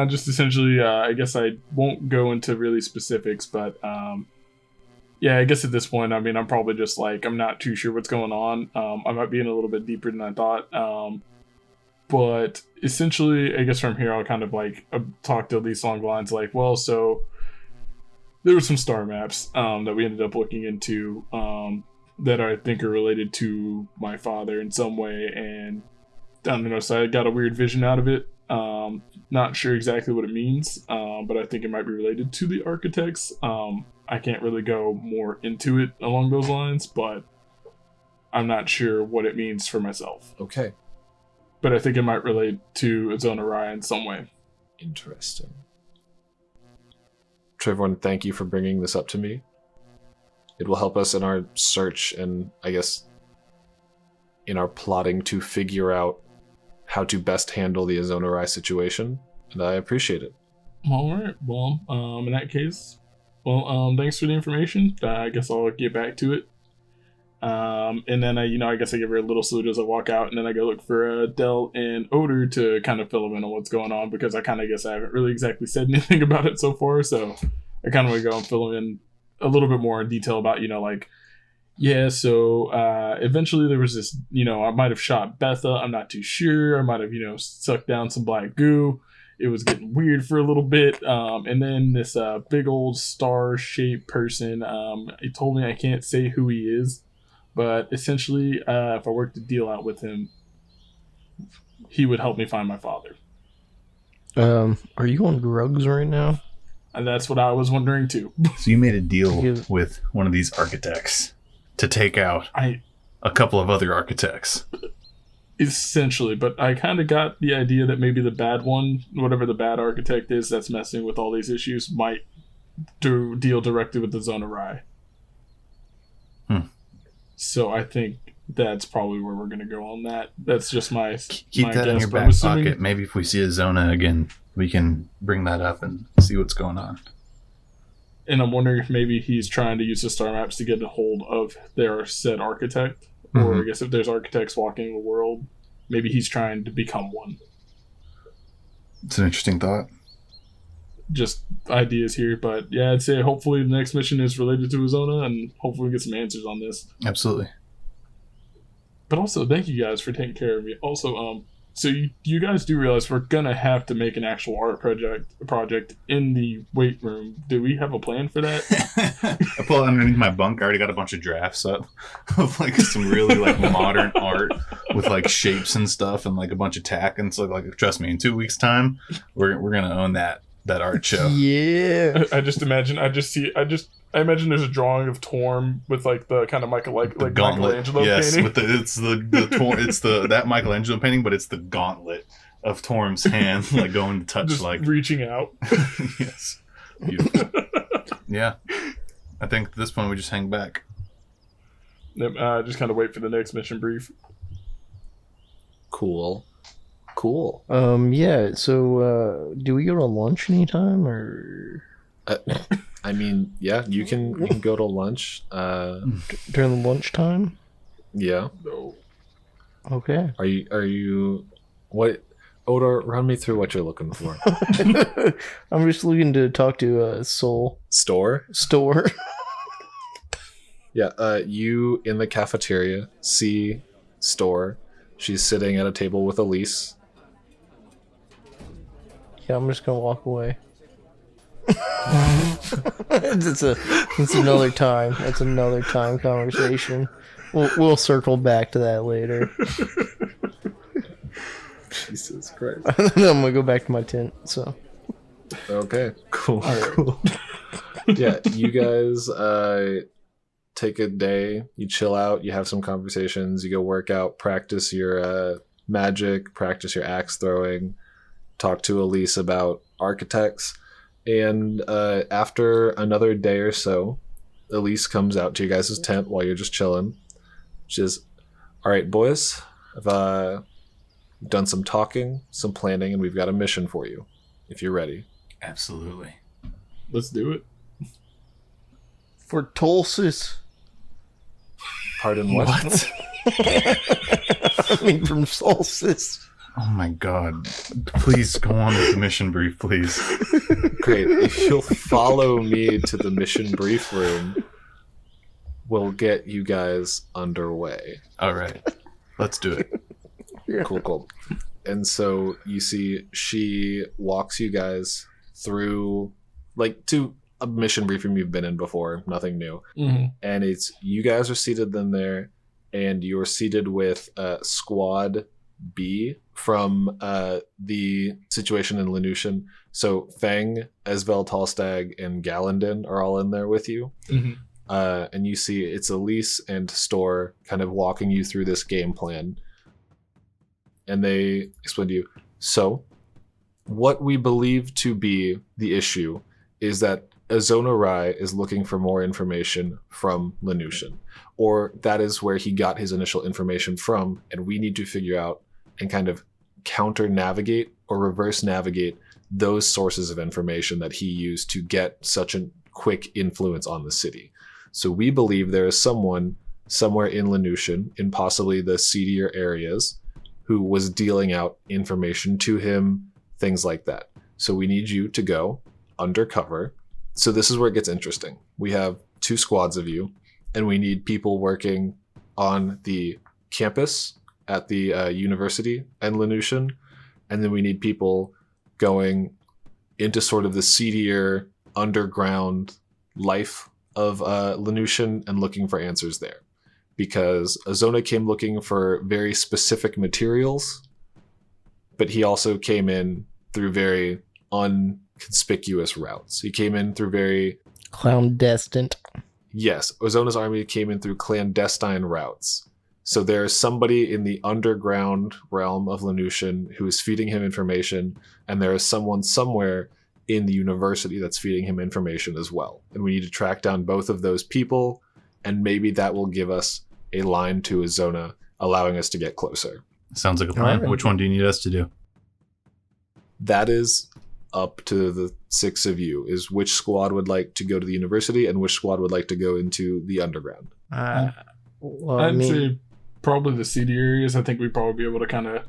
Just essentially, I guess I won't go into really specifics, but, yeah, I guess at this point, I'm probably just I'm not too sure what's going on. I might be in a little bit deeper than I thought. But essentially, I guess from here, I'll kind of talk to these along the lines so there were some star maps that we ended up looking into that I think are related to my father in some way. And I don't know, so I got a weird vision out of it. Not sure exactly what it means, but I think it might be related to the architects. I can't really go more into it along those lines, but I'm not sure what it means for myself. Okay. But I think it might relate to Zona Raya in some way. Interesting. Treyvorn, thank you for bringing this up to me. It will help us in our search and, I guess, in our plotting to figure out how to best handle the Zona Raya situation, and I appreciate it. All right. Well, in that case, thanks for the information. I guess I'll get back to it. And then I guess I give her a little salute as I walk out, and then I go look for Del and Odor to kind of fill them in on what's going on, because I kind of guess I haven't really exactly said anything about it so far, so I kind of want to go and fill them in a little bit more in detail about, eventually there was this, I might have shot Betha, I'm not too sure, I might have, sucked down some black goo, it was getting weird for a little bit, and then this big old star-shaped person, he told me I can't say who he is, But essentially, if I worked a deal out with him, he would help me find my father. Are you on drugs right now? And that's what I was wondering too. So you made a deal with one of these architects to take out a couple of other architects. Essentially, but I kind of got the idea that maybe the bad one, whatever the bad architect is that's messing with all these issues, might deal directly with the Zona Rye. So I think that's probably where we're going to go on that. That's just my keep my that in guess, your but I'm back assuming- pocket. Maybe if we see a Zona again, we can bring that up and see what's going on. And I'm wondering if maybe he's trying to use the star maps to get a hold of their said architect. Or I guess if there's architects walking the world, maybe he's trying to become one. It's an interesting thought. Just ideas here, but yeah, I'd say hopefully the next mission is related to Azona, and hopefully we get some answers on this. Absolutely. But also, thank you guys for taking care of me. Also, so you guys do realize we're gonna have to make an actual art project in the weight room. Do we have a plan for that? I pull out underneath my bunk. I already got a bunch of drafts up of like some really like modern art with like shapes and stuff and like a bunch of tack. And so like, trust me, in 2 weeks' time, we're gonna own that art show. Yeah. I imagine there's a drawing of Torm with like the kind of Michelangelo yes, painting. with that Michelangelo painting, but it's the gauntlet of Torm's hand, like going to touch, just like reaching out. Yes, beautiful. Yeah, I think at this point we just hang back. Just kind of wait for the next mission brief. Cool. Yeah, so do we go to lunch anytime or I mean, yeah, you can go to lunch. during the lunchtime? Yeah. No. Okay. Are you what? Odor, run me through what you're looking for. I'm just looking to talk to Soul Store. Yeah, you in the cafeteria see Store. She's sitting at a table with Elise. Yeah, I'm just gonna walk away. It's another time. That's another time conversation. We'll circle back to that later. Jesus Christ. I'm gonna go back to my tent. So Okay, cool. Yeah, you guys take a day, you chill out, you have some conversations, you go work out, practice your magic, practice your axe throwing, talk to Elise about architects, and after another day or so, Elise comes out to you guys' tent while you're just chilling. She says, all right, boys, I've done some talking, some planning, and we've got a mission for you, if you're ready. Absolutely. Let's do it. for Tulsis. Pardon what? I mean, from Solstice. Oh my god. Please go on with the mission brief, please. Great. If you'll follow me to the mission brief room, we'll get you guys underway. All right. Let's do it. Yeah. Cool. And so you see she walks you guys through, like, to a mission briefing you've been in before, nothing new. Mm-hmm. And it's, you guys are seated in there, and you're seated with Squad B from the situation in Lanusian. So Fang, Esvel Talstag, and Gallandin are all in there with you. Mm-hmm. And you see it's Elise and Store kind of walking you through this game plan. And they explain to you, so what we believe to be the issue is that Azona Rai is looking for more information from Lanusian, or that is where he got his initial information from, and we need to figure out and kind of counter navigate or reverse navigate those sources of information that he used to get such a quick influence on the city. So we believe there is someone somewhere in Lanusian, in possibly the seedier areas, who was dealing out information to him, things like that. So we need you to go undercover. So this is where it gets interesting. We have 2 squads of you, and we need people working on the campus at the university and Lanusian, and then we need people going into sort of the seedier underground life of Lanusian and looking for answers there. because Azona came looking for very specific materials, but he also came in through very unconspicuous routes. He came in through very... Clandestine. Yes, Ozona's army came in through clandestine routes. So there is somebody in the underground realm of Lanusian who is feeding him information, and there is someone somewhere in the university that's feeding him information as well. And we need to track down both of those people, and maybe that will give us a line to Azona, allowing us to get closer. Sounds like a plan. Alright. Which one do you need us to do? That is up to the 6 of you, is which squad would like to go to the university and which squad would like to go into the underground. Well, I'd say probably the city areas. I think we'd probably be able to kind of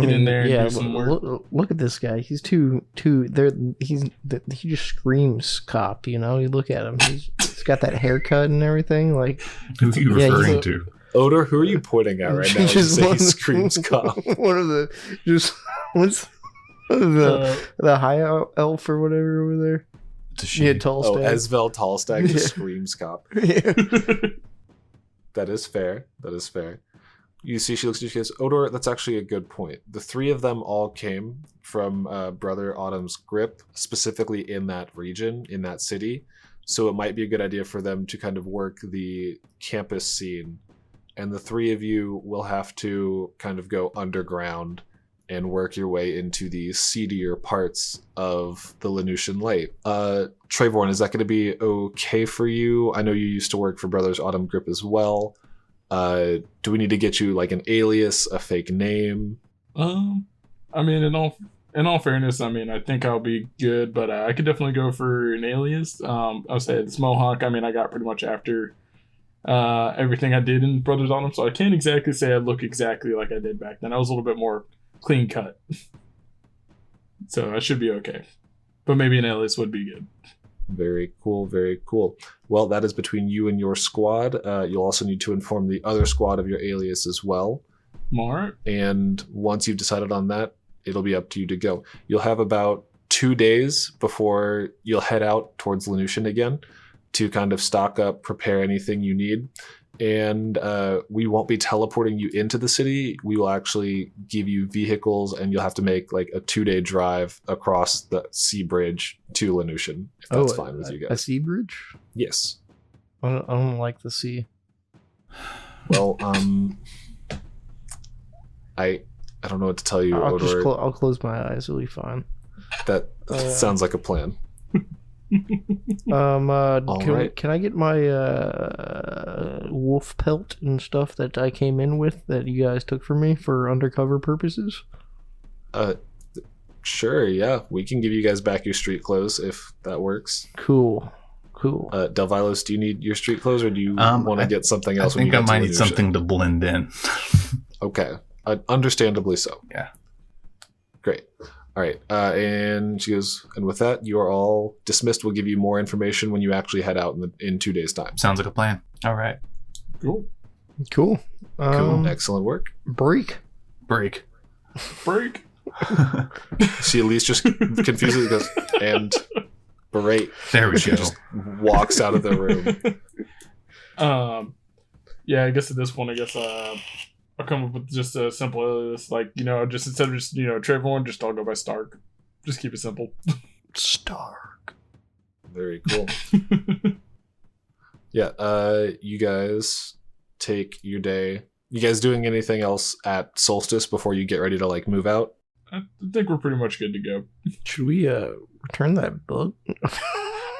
get in there and do some work. Look at this guy. He's too there. He just screams cop. You know, you look at him. He's got that haircut and everything. Like, Who are you Yeah, referring to? Odor, who are you pointing at right now? You say he screams cop. One of the what's the high elf or whatever over there. It's a she. Yeah, tall Oh, stack. Esvel Tallstag just Yeah. screams cop. Yeah. That is fair. That is fair. You see, she looks at you, she goes, Odor, that's actually a good point. The 3 of them all came from Brother Autumn's grip, specifically in that region, in that city. So it might be a good idea for them to kind of work the campus scene. And the 3 of you will have to kind of go underground and work your way into the seedier parts of the Lanusian Lake. Treyvorn, is that going to be okay for you? I know you used to work for Brothers Autumn Grip as well. Do we need to get you like an alias, a fake name? I mean, in all fairness, I mean, I think I'll be good, but I could definitely go for an alias. I'll say this Mohawk. I mean, I got pretty much after everything I did in Brothers Autumn, so I can't exactly say I look exactly like I did back then. I was a little bit more clean cut. So I should be okay. But maybe an alias would be good. Very cool, very cool. Well, that is between you and your squad. You'll also need to inform the other squad of your alias as well. Alright. And once you've decided on that, it'll be up to you to go. You'll have about 2 days before you'll head out towards Lanusian again to kind of stock up, prepare anything you need. And we won't be teleporting you into the city. We will actually give you vehicles, and you'll have to make like a 2-day drive across the sea bridge to Lanusian, if that's fine with you A guys. sea bridge? Yes. I don't like the sea. Well, I don't know what to tell you, Odor. I'll close my eyes. It'll be fine. That sounds like a plan. Right. Can I get my wolf pelt and stuff that I came in with that you guys took from me for undercover purposes? Sure, yeah. We can give you guys back your street clothes if that works. Cool. Delvilos, do you need your street clothes, or do you want to get something I else? when you think I get to might need Lanusian? something to blend in. Okay, understandably so. Yeah. Great. All right, and she goes, and with that, you are all dismissed. We'll give you more information when you actually head out in 2 days' time. Sounds like a plan. All right. Cool. Cool. Excellent work. Break. Break. She at least just confusedly goes, and berate. There we go. Walks out of the room. Yeah, I guess at this point, I'll come up with just a simple alias, like, just instead of just, Treyvorn, just I'll go by Stark. Just keep it simple. Stark. Very cool. Yeah, you guys take your day. You guys doing anything else at Solstice before you get ready to like move out? I think we're pretty much good to go. Should we return that book?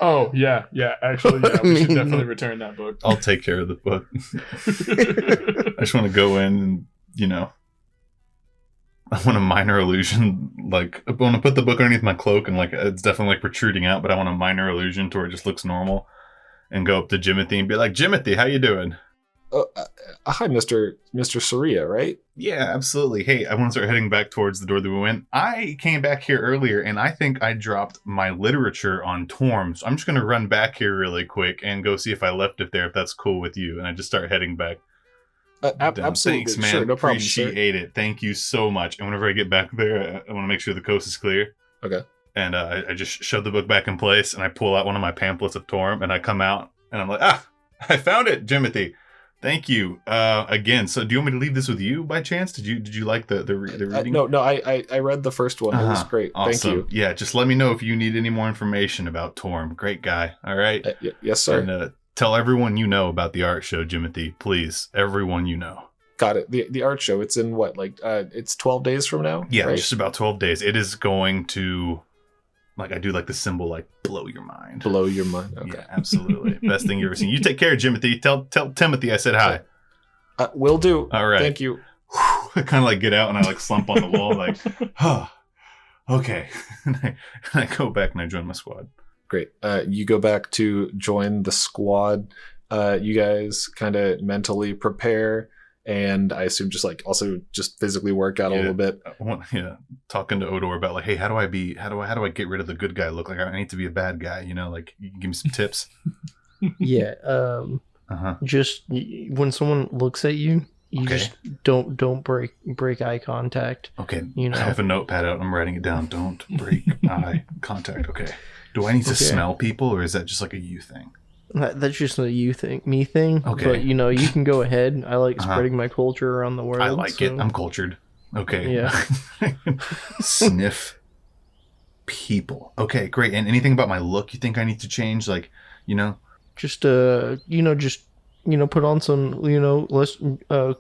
Oh, yeah. Actually, yeah, we should definitely return that book. I'll take care of the book. I just want to go in and, I want a minor illusion. Like, I want to put the book underneath my cloak and, like, it's definitely, like, protruding out, but I want a minor illusion to where it just looks normal. And go up to Jimothy and be like, Jimothy, how you doing? Hi, Mr. Saria, right? Yeah, absolutely. Hey, I want to start heading back towards the door that we went. I came back here earlier, and I think I dropped my literature on Torm, so I'm just going to run back here really quick and go see if I left it there, if that's cool with you. And I just start heading back. Absolutely. Thanks, man. Sure, no problem, sir. Appreciate it. Thank you so much. And whenever I get back there, I want to make sure the coast is clear. Okay. And I just shove the book back in place, and I pull out one of my pamphlets of Torm, and I come out, and I'm like, I found it, Jimothy. Thank you. Again, so do you want me to leave this with you by chance? Did you like the reading? No, I read the first one. It was great. Awesome. Thank you. Yeah, just let me know if you need any more information about Torm. Great guy. All right. Yes, sir. And tell everyone you know about the art show, Jimothy. Please, everyone you know. Got it. The art show. It's in what? It's 12 days from now. Yeah, right? just about 12 days. It is going to, I do like the symbol, blow your mind. Blow your mind. Okay. Yeah, absolutely. Best thing you've ever seen. You take care, Jimothy. Tell Timothy I said hi. Will do. All right. Thank you. I kind of get out and I slump on the wall okay. and I go back and I join my squad. Great. You go back to join the squad. You guys kind of mentally prepare, and I assume also physically work out a little bit. Talking to Odor about hey, how do I get rid of the good guy look? I need to be a bad guy. You can give me some tips. Yeah. Just when someone looks at you, just don't break eye contact. Okay. I have a notepad out. I'm writing it down. Don't break eye contact. Okay. Do I need to smell people, or is that just a you thing? That's just a you thing, me thing. Okay. But you can go ahead. I like spreading my culture around the world. I like it. I'm cultured. Okay. Yeah. Sniff people. Okay, great. And anything about my look you think I need to change? Just put on some less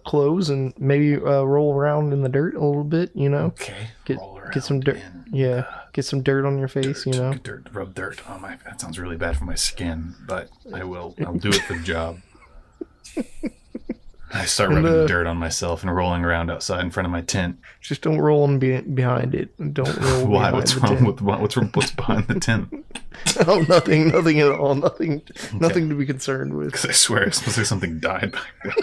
clothes and maybe roll around in the dirt a little bit. Okay. Get some dirt. Get some dirt on your face. Rub dirt on my. That sounds really bad for my skin, but I'll do it for the job. I start rubbing dirt on myself and rolling around outside in front of my tent. Just don't roll on behind it. Don't roll. Why? What's wrong with what's behind the tent? Oh, nothing at all. Nothing to be concerned with. Because I swear, it's supposed to be something died back there.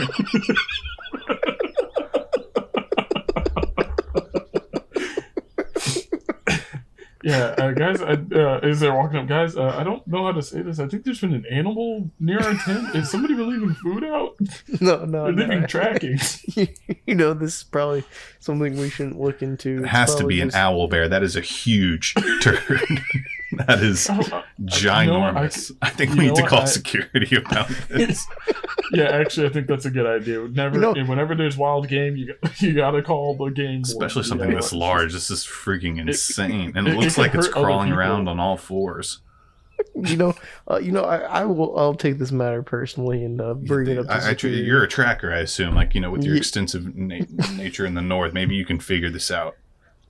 Yeah, guys, as they're walking up, guys, I don't know how to say this. I think there's been an animal near our tent. Is somebody been leaving food out? No. They're leaving tracking. This is probably something we shouldn't look into. It has to be an owl bear. That is a huge turd. That is ginormous. I think we need to call security about this. Yeah, actually, I think that's a good idea. Whenever there's wild game, you gotta call the game. Especially something this large. This is freaking insane, and it looks like it's crawling around on all fours. I'll take this matter personally and bring it up to security. You're a tracker, I assume. With your extensive nature in the north, maybe you can figure this out.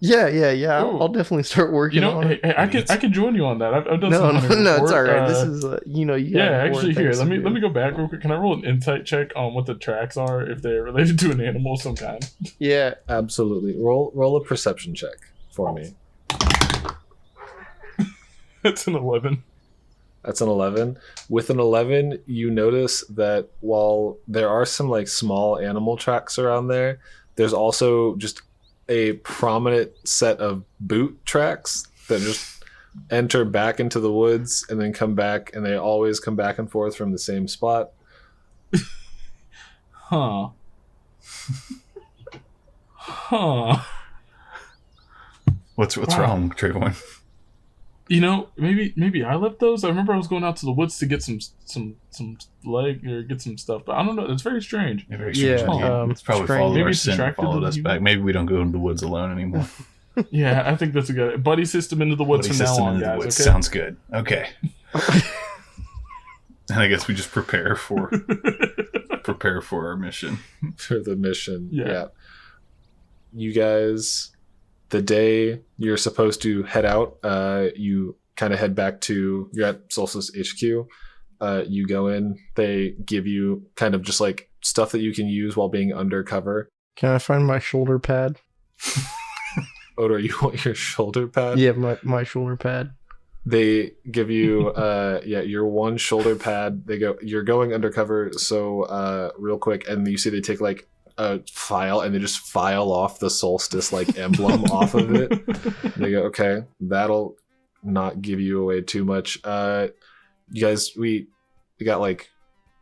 Yeah. I'll definitely start working on it. Hey, I can join you on that. I've done no, it's all right. This is actually here. Let me go back real quick. Can I roll an insight check on what the tracks are if they're related to an animal of some kind? Yeah, absolutely. Roll a perception check for me. That's an 11. That's an 11. With an 11, you notice that while there are some small animal tracks around there, there's also just a prominent set of boot tracks that just enter back into the woods and then come back, and they always come back and forth from the same spot. Huh. What's wrong, Treyvorn? Maybe I left those. I remember I was going out to the woods to get some leg or get some stuff, but I don't know. It's very strange. Yeah, very strange. It's probably followed us back. Maybe we don't go into the woods alone anymore. Yeah, I think that's a good buddy system into the woods from now on, guys. Okay? Sounds good. Okay. And I guess we just prepare for our mission. For the mission. Yeah. You guys, the day you're supposed to head out, you kind of head back to, you're at Solstice HQ. You go in, they give you kind of just stuff that you can use while being undercover. Can I find my shoulder pad? Odor, you want your shoulder pad? Yeah, my shoulder pad. They give you your one shoulder pad. They go, you're going undercover, so real quick, and you see they take a file and they just file off the Solstice emblem off of it. They go, okay, that'll not give you away too much. You guys, we got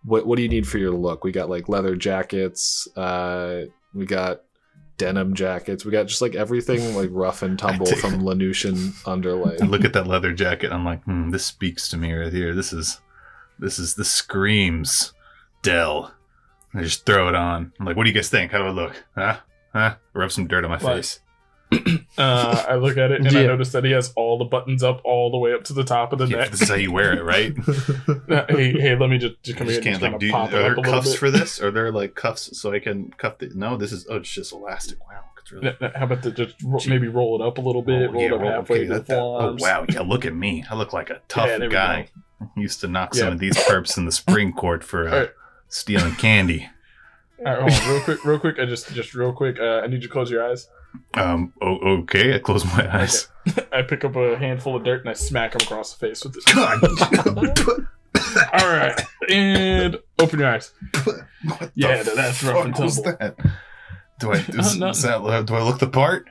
what do you need for your look? We got leather jackets, we got denim jackets, we got just everything rough and tumble from Lanusian underlay. I look at that leather jacket, I'm like, this speaks to me right here. This screams Dell. I just throw it on. I'm like, what do you guys think? How do I look? Huh? Rub some dirt on my face. I look at it and I notice that he has all the buttons up all the way up to the top of the neck. This is how you wear it, right? hey, let me just come here. Can't, and like, just pop are there it up cuffs for this? Are there like cuffs so I can cuff it? No, this is it's just elastic. Wow, it's really. How about maybe roll it up a little bit? Roll it up halfway to the oh wow, yeah, look at me. I look like a tough guy. Used to knock some of these perps in the spring court for stealing candy. All right, hold on, real quick. I just real quick. I need you to close your eyes. Okay. I close my eyes. Okay. I pick up a handful of dirt and I smack him across the face with it. God. All right, and open your eyes. Yeah, that's rough and tumble. That? Do I look the part?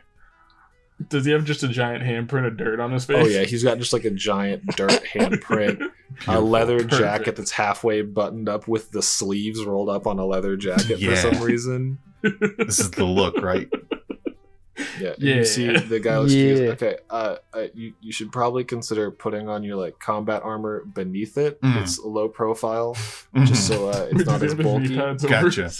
Does he have just a giant handprint of dirt on his face? Oh yeah, he's got just like a giant dirt handprint. A leather jacket that's halfway buttoned up with the sleeves rolled up on a leather jacket for some reason. This is the look, right? Yeah. You see the guy looks okay. You should probably consider putting on your like combat armor beneath it. It's low profile, just so it's not as bulky. Gotcha.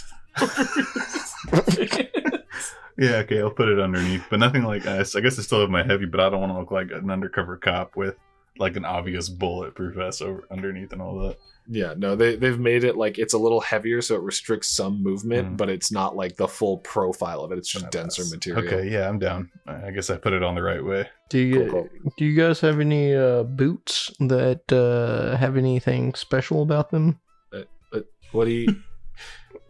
Yeah, okay, I'll put it underneath, but nothing like us. I guess I still have my heavy, but I don't want to look like an undercover cop with like an obvious bulletproof vest over underneath and all that. Yeah, no, they've made it like it's a little heavier, so it restricts some movement, but it's not like the full profile of it. It's just denser material. Okay, yeah, I'm down. I guess I put it on the right way. Do you guys have any boots that have anything special about them? What do you?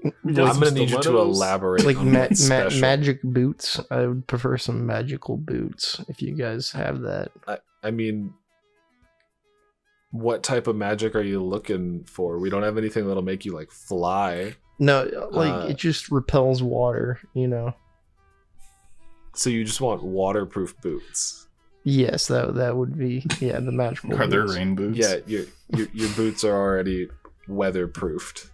I'm gonna need you to elaborate. Like magic boots. I would prefer some magical boots if you guys have that. I mean, what type of magic are you looking for? We don't have anything that'll make you like fly. No, like it just repels water, you know. So you just want waterproof boots? Yes, that would be the magical. Are there rain boots? Yeah, your boots are already weatherproofed.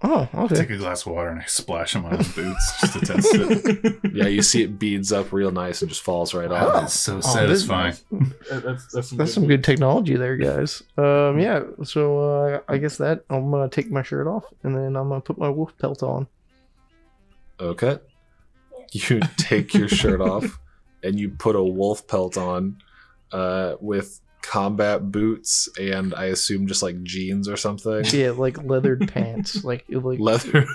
Oh, okay. I take a glass of water and I splash them on my boots just to test it. Yeah, you see it beads up real nice and just falls right off. That's so satisfying. That's some good technology there, guys. Yeah. So I guess that I'm gonna take my shirt off and then I'm gonna put my wolf pelt on. Okay. You take your shirt off and you put a wolf pelt on, with combat boots and I assume just like jeans or something. Yeah, like leathered pants, like leather,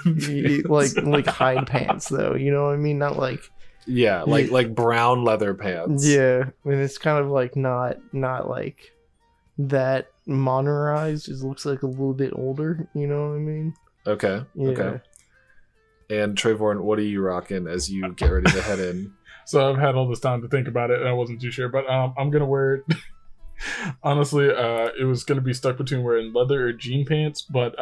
like hide pants though. You know what I mean? Not like like brown leather pants. Yeah, I mean it's kind of like not like that modernized. It looks like a little bit older. You know what I mean? Okay. Yeah. Okay. And Treyvorn, what are you rocking as you get ready to head in? So I've had all this time to think about it and I wasn't too sure, but I'm gonna wear it. Honestly, it was gonna be stuck between wearing leather or jean pants, but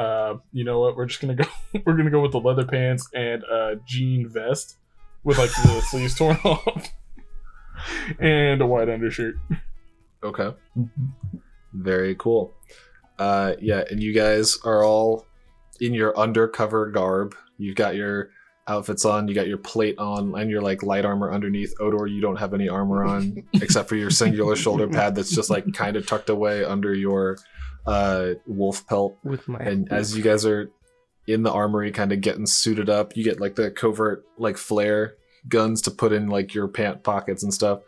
you know what? We're gonna go with the leather pants and jean vest with like the sleeves torn off and a white undershirt. Okay. Very cool. Yeah, and you guys are all in your undercover garb. You've got your outfits on, you got your plate on, and your like light armor underneath. Odor, you don't have any armor on except for your singular shoulder pad that's just like kind of tucked away under your wolf pelt. As you guys are in the armory kind of getting suited up, you get like the covert like flare guns to put in like your pant pockets and stuff.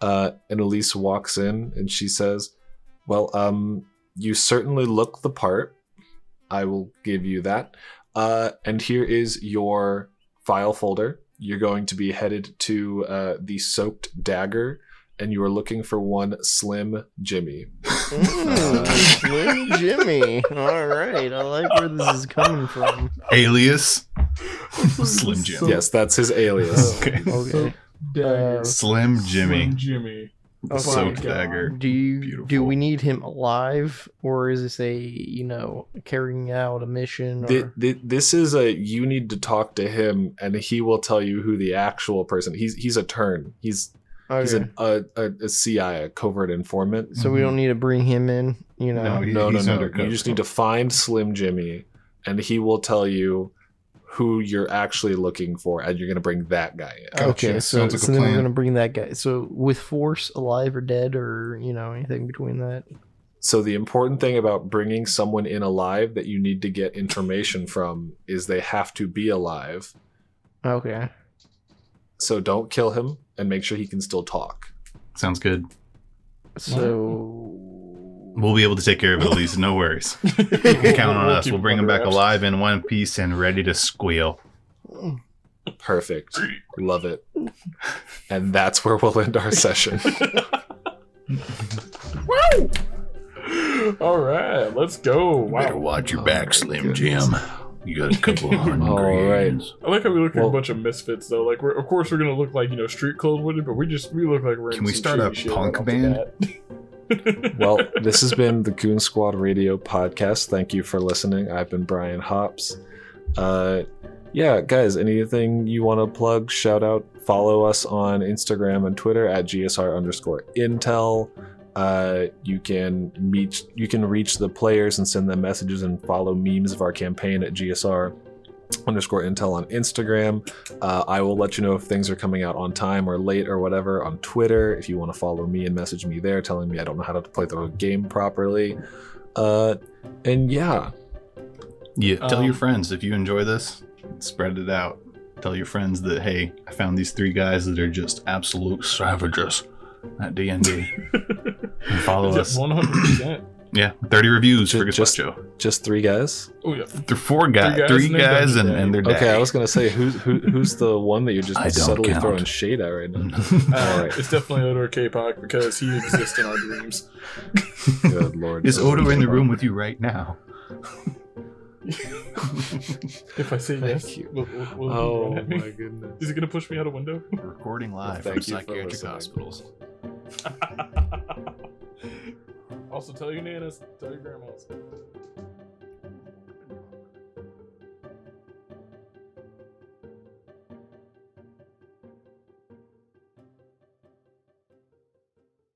And Elise walks in and she says, well, you certainly look the part. I will give you that. And here is your file folder. You're going to be headed to the Soaked Dagger, and you are looking for one Slim Jimmy. Slim Jimmy. All right. I like where this is coming from. Alias? Slim Jim. Yes, that's his alias. Okay. Slim Jimmy. Slim Jimmy. Soaked Dagger. Do we need him alive, or is this a carrying out a mission? Or... This is you need to talk to him, and he will tell you who the actual person. He's a turn. He's a CI, a covert informant. So we don't need to bring him in. No. You just need to find Slim Jimmy, and he will tell you who you're actually looking for, and you're going to bring that guy in. Gotcha. Okay, so then we're going to bring that guy. So with force, alive or dead, or anything between that? So the important thing about bringing someone in alive that you need to get information from is they have to be alive. Okay. So don't kill him and make sure he can still talk. Sounds good. So We'll be able to take care of it, at least. No worries. You can count on us. We'll bring him back alive in one piece and ready to squeal. Perfect. Love it. And that's where we'll end our session. Woo! All right, let's go. Wow. Better watch your back, Slim Jim. You got a couple hungry. All right. I like how we look like a bunch of misfits, though. Like, of course, we're gonna look like street clothes with it, but we look like we're. Can we start a punk band? Well, this has been the Goon Squad Radio podcast. Thank you for listening. I've been Brian Hops. Yeah, guys, anything you want to plug, shout out, follow us on Instagram and Twitter at GSR_Intel. You can reach the players and send them messages and follow memes of our campaign at GSR_Intel on Instagram. I will let you know if things are coming out on time or late or whatever on Twitter. If you want to follow me and message me there telling me I don't know how to play the game properly. And yeah. Tell your friends if you enjoy this. Spread it out. Tell your friends that, hey, I found these 3 guys that are just absolute savages at D&D. And follow us. 100%. Yeah, 30 reviews for Gazpacho. Just 3 guys? Oh yeah, They're 4 guys, 3 guys, and their dad. Okay, I was gonna say who's the one that you're just subtly throwing shade at right now? All right, it's definitely Odo K-Pop because he exists in our dreams. Good lord, is Odo in the room with you right now? If I say yes, will oh run at me? my goodness, is he gonna push me out a window? Recording live from psychiatric hospitals. Also, tell your nanas, tell your grandmas.